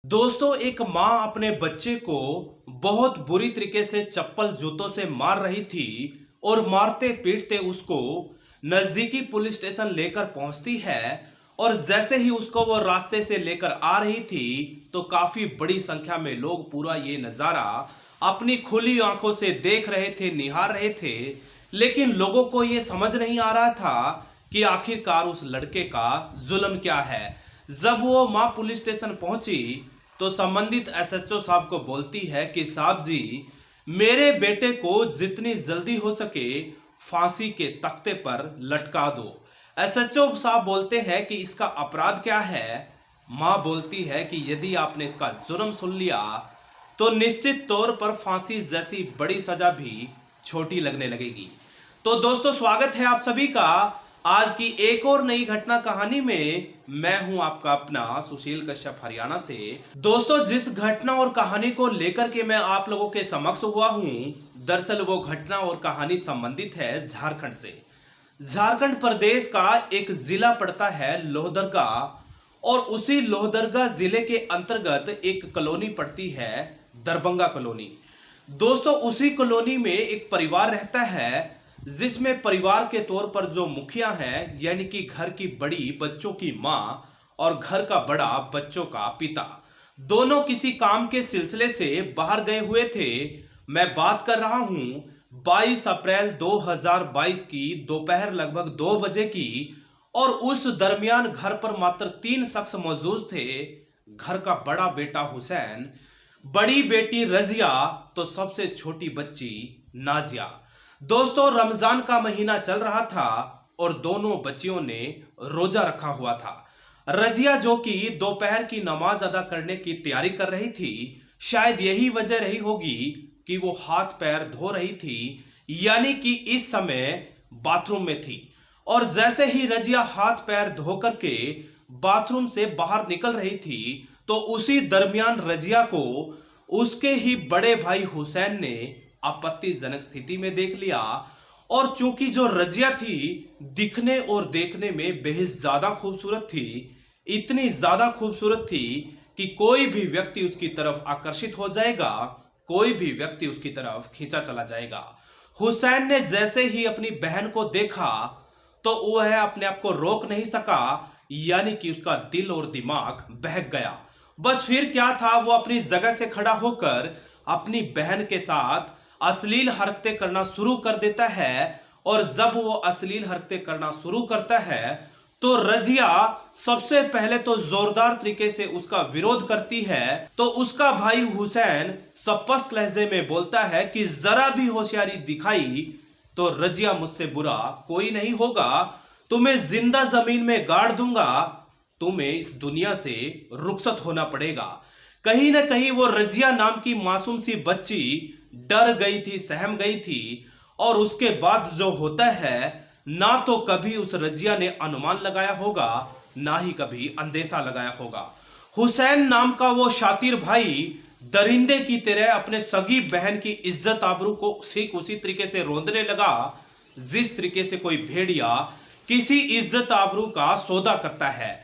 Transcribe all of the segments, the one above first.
दोस्तों, एक माँ अपने बच्चे को बहुत बुरी तरीके से चप्पल जूतों से मार रही थी और मारते पीटते उसको नजदीकी पुलिस स्टेशन लेकर पहुंचती है। और जैसे ही उसको वो रास्ते से लेकर आ रही थी तो काफी बड़ी संख्या में लोग पूरा ये नजारा अपनी खुली आंखों से देख रहे थे, निहार रहे थे। लेकिन लोगों को ये समझ नहीं आ रहा था कि आखिरकार उस लड़के का जुल्म क्या है। जब वो माँ पुलिस स्टेशन पहुंची तो संबंधित एसएचओ साहब को बोलती है कि साहब जी, मेरे बेटे को जितनी जल्दी हो सके फांसी के तख्ते पर लटका दो। एसएचओ साहब बोलते हैं कि इसका अपराध क्या है। मां बोलती है कि यदि आपने इसका जुर्म सुन लिया तो निश्चित तौर पर फांसी जैसी बड़ी सजा भी छोटी लगने लगेगी। तो दोस्तों, स्वागत है आप सभी का आज की एक और नई घटना कहानी में। मैं हूं आपका अपना सुशील कश्यप हरियाणा से। दोस्तों, जिस घटना और कहानी को लेकर के मैं आप लोगों के समक्ष हुआ हूं, दरअसल वो घटना और कहानी संबंधित है झारखंड से। झारखंड प्रदेश का एक जिला पड़ता है लोहरदगा, और उसी लोहरदगा जिले के अंतर्गत एक कॉलोनी पड़ती है, दरभंगा कॉलोनी। दोस्तों, उसी कॉलोनी में एक परिवार रहता है जिसमें परिवार के तौर पर जो मुखिया हैं, यानी कि घर की बड़ी बच्चों की मां और घर का बड़ा बच्चों का पिता, दोनों किसी काम के सिलसिले से बाहर गए हुए थे। मैं बात कर रहा हूं 22 अप्रैल 2022 की दोपहर लगभग 2 बजे की। और उस दरमियान घर पर मात्र 3 शख्स मौजूद थे। घर का बड़ा बेटा हुसैन, बड़ी बेटी रजिया, तो सबसे छोटी बच्ची नाजिया। दोस्तों, रमजान का महीना चल रहा था और दोनों बच्चियों ने रोजा रखा हुआ था। रजिया जो कि दोपहर की नमाज अदा करने की तैयारी कर रही थी, शायद यही वजह रही होगी कि वो हाथ पैर धो रही थी, यानी कि इस समय बाथरूम में थी। और जैसे ही रजिया हाथ पैर धो करके बाथरूम से बाहर निकल रही थी तो उसी दरमियान रजिया को उसके ही बड़े भाई हुसैन ने आपत्तिजनक स्थिति में देख लिया। और चूंकि जो रजिया थी दिखने और देखने में बेहद ज्यादा खूबसूरत थी, इतनी ज्यादा खूबसूरत थी कि कोई भी व्यक्ति उसकी तरफ आकर्षित हो जाएगा, कोई भी व्यक्ति उसकी तरफ खींचा चला जाएगा। हुसैन ने जैसे ही अपनी बहन को देखा तो वह अपने आप को रोक नहीं सका, यानी कि उसका दिल और दिमाग बहक गया। बस फिर क्या था, वो अपनी जगह से खड़ा होकर अपनी बहन के साथ अश्लील हरकतें करना शुरू कर देता है। और जब वो अश्लील हरकतें करना शुरू करता है तो रजिया सबसे पहले तो जोरदार तरीके से उसका विरोध करती है। तो उसका भाई हुसैन स्पष्ट लहजे में बोलता है कि जरा भी होशियारी दिखाई तो रजिया, मुझसे बुरा कोई नहीं होगा, तुम्हें जिंदा जमीन में गाड़ दूंगा, तुम्हें इस दुनिया से रुखसत होना पड़ेगा। कहीं ना कहीं वो रजिया नाम की मासूम सी बच्ची डर गई थी, सहम गई थी। और उसके बाद जो होता है, ना तो कभी उस रजिया ने अनुमान लगाया होगा, ना ही कभी अंदेशा लगाया होगा। हुसैन नाम का वो शातिर भाई दरिंदे की तरह अपने सगी बहन की इज्जत आबरू को ठीक उसी तरीके से रौंदने लगा जिस तरीके से कोई भेड़िया किसी इज्जत आबरू का सौदा करता है।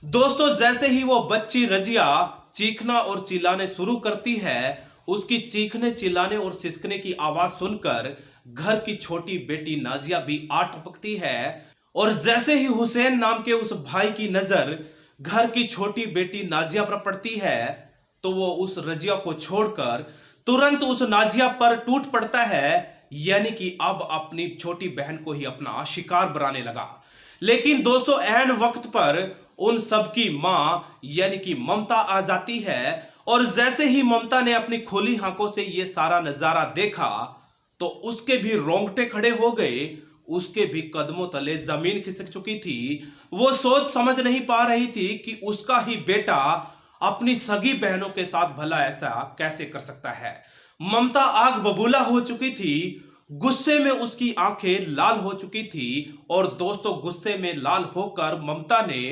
दोस्तों, जैसे ही वो बच्ची रजिया चीखना और चिल्लाने शुरू करती है, उसकी चीखने चिल्लाने और सिसकने की आवाज सुनकर घर की छोटी बेटी नाजिया भी आ टपकती है। और जैसे ही हुसैन नाम के उस भाई की नजर घर की छोटी बेटी नाजिया पर पड़ती है तो वो उस रजिया को छोड़कर तुरंत उस नाजिया पर टूट पड़ता है, यानी कि अब अपनी छोटी बहन को ही अपना शिकार बनाने लगा। लेकिन दोस्तों, ऐन वक्त पर उन सब की मां यानी कि ममता आ जाती है। और जैसे ही ममता ने अपनी खुली आंखों से ये सारा नजारा देखा तो उसके भी रोंगटे खड़े हो गए, उसके भी कदमों तले जमीन खिसक चुकी थी। वो सोच समझ नहीं पा रही थी कि उसका ही बेटा अपनी सगी बहनों के साथ भला ऐसा कैसे कर सकता है। ममता आग बबूला हो चुकी थी, गुस्से में उसकी आंखें लाल हो चुकी थी। और दोस्तों, गुस्से में लाल होकर ममता ने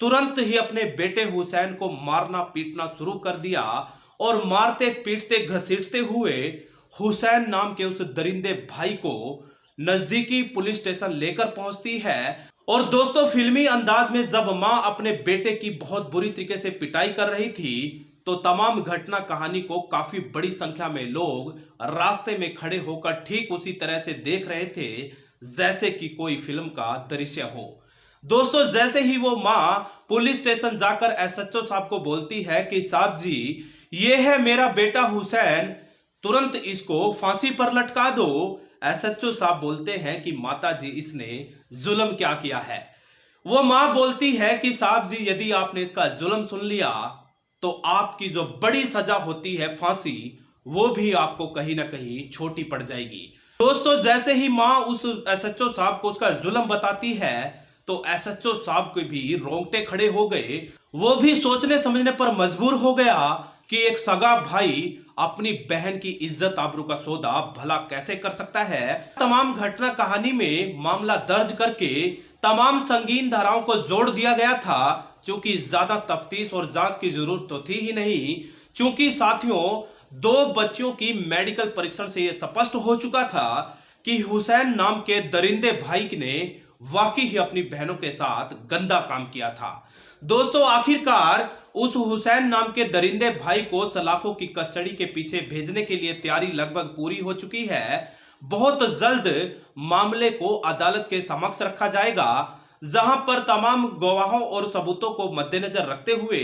तुरंत ही अपने बेटे हुसैन को मारना पीटना शुरू कर दिया। और मारते पीटते घसीटते हुए हुसैन नाम के उस दरिंदे भाई को नजदीकी पुलिस स्टेशन लेकर पहुंचती है। और दोस्तों, फिल्मी अंदाज में जब मां अपने बेटे की बहुत बुरी तरीके से पिटाई कर रही थी तो तमाम घटना कहानी को काफी बड़ी संख्या में लोग रास्ते में खड़े होकर ठीक उसी तरह से देख रहे थे जैसे कि कोई फिल्म का दृश्य हो। दोस्तों, जैसे ही वो मां पुलिस स्टेशन जाकर एसएचओ साहब को बोलती है कि साहब जी, ये है मेरा बेटा हुसैन, तुरंत इसको फांसी पर लटका दो। एसएचओ साहब बोलते हैं कि माता जी, इसने जुल्म क्या किया है। वो मां बोलती है कि साहब जी, यदि आपने इसका जुल्म सुन लिया तो आपकी जो बड़ी सजा होती है फांसी, वो भी आपको कहीं ना कहीं छोटी पड़ जाएगी। दोस्तों, जैसे ही मां उस एसएचओ साहब को उसका जुल्म बताती है तो एसएचओ साहब के भी रोंगटे खड़े हो गए। वो भी सोचने समझने पर मजबूर हो गया कि एक सगा भाई अपनी बहन की इज्जत आबरू का सौदा भला कैसे कर सकता है। तमाम घटना कहानी में मामला दर्ज करके तमाम संगीन धाराओं को जोड़ दिया गया था, क्योंकि ज्यादा तफ्तीश और जांच की जरूरत तो थी ही नहीं। क्योंकि साथियों, 2 बच्चों की मेडिकल परीक्षण से यह स्पष्ट हो चुका था कि हुसैन नाम के दरिंदे भाई ने वाकई ही अपनी बहनों के साथ गंदा काम किया था। दोस्तों, आखिरकार उस हुसैन नाम के दरिंदे भाई को सलाखों की कस्टडी के पीछे भेजने के लिए तैयारी लगभग पूरी हो चुकी है। बहुत जल्द मामले को अदालत के समक्ष रखा जाएगा, जहां पर तमाम गवाहों और सबूतों को मद्देनजर रखते हुए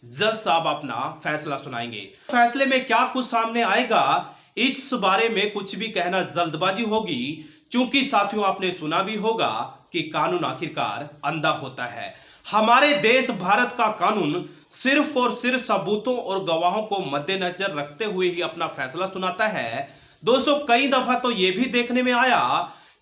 जज साहब अपना फैसला सुनाएंगे। फैसले में क्या कुछ सामने आएगा, इस बारे में कुछ भी कहना जल्दबाजी होगी, क्योंकि साथियों, आपने सुना भी होगा कि कानून आखिरकार अंधा होता है। हमारे देश भारत का कानून सिर्फ और सिर्फ सबूतों और गवाहों को मद्देनजर रखते हुए ही अपना फैसला सुनाता है। दोस्तों, कई दफा तो यह भी देखने में आया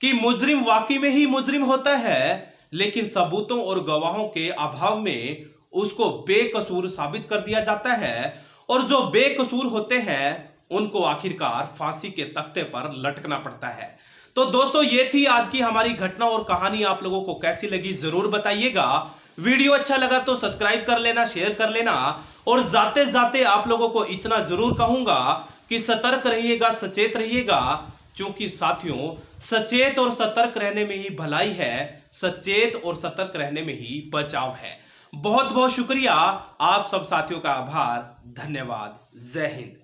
कि मुजरिम वाकई में ही मुजरिम होता है, लेकिन सबूतों और गवाहों के अभाव में उसको बेकसूर साबित कर दिया जाता है, और जो बेकसूर होते हैं उनको आखिरकार फांसी के तख्ते पर लटकना पड़ता है। तो दोस्तों, ये थी आज की हमारी घटना और कहानी। आप लोगों को कैसी लगी जरूर बताइएगा। वीडियो अच्छा लगा तो सब्सक्राइब कर लेना, शेयर कर लेना, और जाते जाते आप लोगों को इतना जरूर कहूंगा कि सतर्क रहिएगा, सचेत रहिएगा, क्योंकि साथियों, सचेत और सतर्क रहने में ही भलाई है, सचेत और सतर्क रहने में ही बचाव है। बहुत बहुत शुक्रिया, आप सब साथियों का आभार, धन्यवाद, जय हिंद।